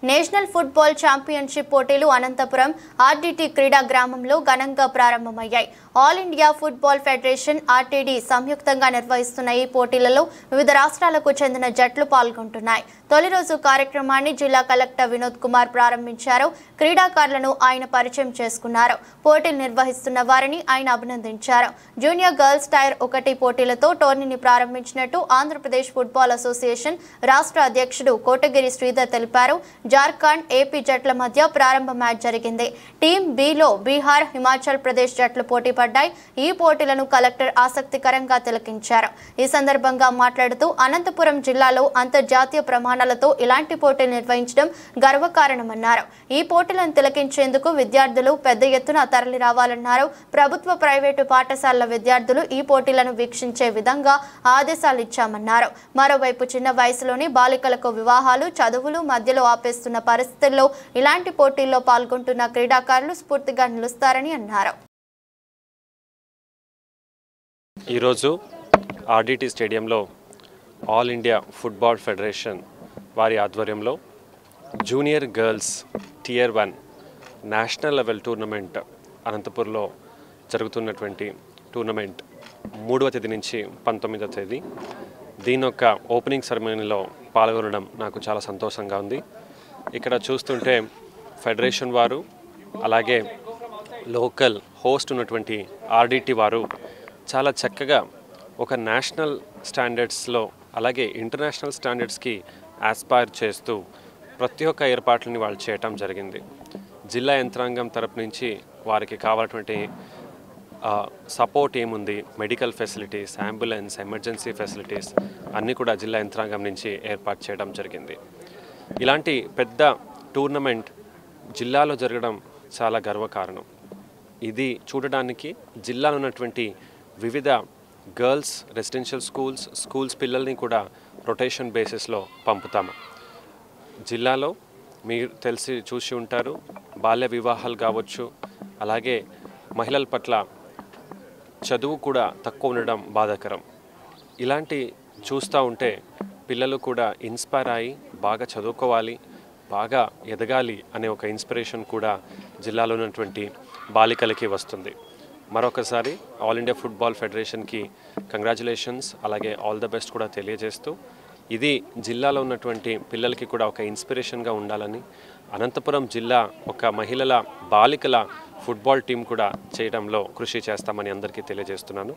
National football championship పోటీలు Anantapuram RDT క్రీడా గ్రామంలో ఘనంగా ప్రారంభమయ్యాయి. All India football federation RTD సంయుక్తంగా నిర్వహిస్తున్న ఈ పోటీలలో వివిధ రాష్ట్రాలకు చెందిన జట్లు పాల్గొంటున్నాయి. తొలి రోజు కార్యక్రమాన్ని జిల్లా కలెక్టర్ వినోద్ కుమార్ ప్రారంభించారు. క్రీడాకారులను ఆయన పరిచయం చేసుకున్నారు. పోటీలు నిర్వహిస్తున్న వారిని ఆయన అభినందించారు. జూనియర్ గర్ల్స్ టైర్ 1 పోటీలతో టోర్నీని ప్రారంభించినట్టు ఆంధ్రప్రదేశ్ ఫుట్బాల్ అసోసియేషన్ రాష్ట్ర అధ్యక్షుడు కోటగిరి శ్రీధర్ తెలిపారు. జార్ఖండ్, ఏపీ జట్ల మధ్య ప్రారంభ మ్యాచ్ జరిగింది. టీం బిలో బీహార్, హిమాచల్ ప్రదేశ్ జట్లు పోటీ పడ్డాయి. ఈ పోటీలను కలెక్టర్ ఆసక్తికరంగా తిలకించారు. ఈ సందర్భంగా మాట్లాడుతూ అనంతపురం జిల్లాలో అంతర్జాతీయ ప్రమాణాలతో ఇలాంటి పోటీలు నిర్వహించడం గర్వకారణమన్నారు. ఈ పోటీలను తిలకించేందుకు విద్యార్థులు పెద్ద ఎత్తున తరలి రావాలన్నారు. ప్రభుత్వ, ప్రైవేటు పాఠశాలల విద్యార్థులు ఈ పోటీలను వీక్షించే విధంగా ఆదేశాలు ఇచ్చామన్నారు. మరోవైపు చిన్న వయసులోని బాలికలకు వివాహాలు, చదువులు మధ్యలో ఆపేస్తున్న పరిస్థితుల్లో ఇలాంటి పోటీల్లో పాల్గొంటున్న క్రీడాకారులు స్ఫూర్తిగా నిలుస్తారని అన్నారు. ఈరోజు ఆర్డీటీ స్టేడియంలో ఆల్ ఇండియా ఫుట్బాల్ ఫెడరేషన్ వారి ఆధ్వర్యంలో junior girls tier 1 national level tournament అనంతపూర్లో జరుగుతున్నటువంటి టోర్నమెంట్ 3వ తేదీ నుంచి 19వ తేదీ దీని యొక్క ఓపెనింగ్ సెరమనీలో పాల్గొనడం నాకు చాలా సంతోషంగా ఉంది. ఇక్కడ చూస్తుంటే ఫెడరేషన్ వారు అలాగే లోకల్ హోస్ట్ ఉన్నటువంటి ఆర్డీటీ వారు చాలా చక్కగా ఒక నేషనల్ స్టాండర్డ్స్లో అలాగే ఇంటర్నేషనల్ స్టాండర్డ్స్కి ఆస్పైర్ చేస్తూ ప్రతి ఒక్క ఏర్పాట్లని వాళ్ళు చేయటం జరిగింది. జిల్లా యంత్రాంగం తరపు నుంచి వారికి కావాల్సినటువంటి సపోర్ట్ ఏముంది, medical facilities, ambulance, emergency facilities అన్నీ కూడా జిల్లా యంత్రాంగం నుంచి ఏర్పాటు చేయడం జరిగింది. ఇలాంటి పెద్ద టోర్నమెంట్ జిల్లాలో జరగడం చాలా గర్వకారణం. ఇది చూడడానికి జిల్లాలో ఉన్నటువంటి వివిధ గర్ల్స్ రెసిడెన్షియల్ స్కూల్స్ పిల్లల్ని కూడా రొటేషన్ బేసిస్లో పంపుతాము. జిల్లాలో మీరు చూసి ఉంటారు, బాల్య వివాహాలు కావచ్చు, అలాగే మహిళల పట్ల చదువు కూడా తక్కువ ఉండడం బాధాకరం. ఇలాంటి చూస్తూ ఉంటే పిల్లలు కూడా ఇన్స్పైర్ అయ్యి బాగా చదువుకోవాలి, బాగా ఎదగాలి అనే ఒక ఇన్స్పిరేషన్ కూడా జిల్లాలో ఉన్నటువంటి బాలికలకి వస్తుంది. మరొకసారి ఆల్ ఇండియా ఫుట్బాల్ ఫెడరేషన్కి కంగ్రాచులేషన్స్, అలాగే ఆల్ ద బెస్ట్ కూడా తెలియజేస్తూ ఇది జిల్లాలో ఉన్నటువంటి పిల్లలకి కూడా ఒక ఇన్స్పిరేషన్గా ఉండాలని, అనంతపురం జిల్లా ఒక బాలికల ఫుట్బాల్ టీం కూడా చేయడంలో కృషి చేస్తామని అందరికీ తెలియజేస్తున్నాను.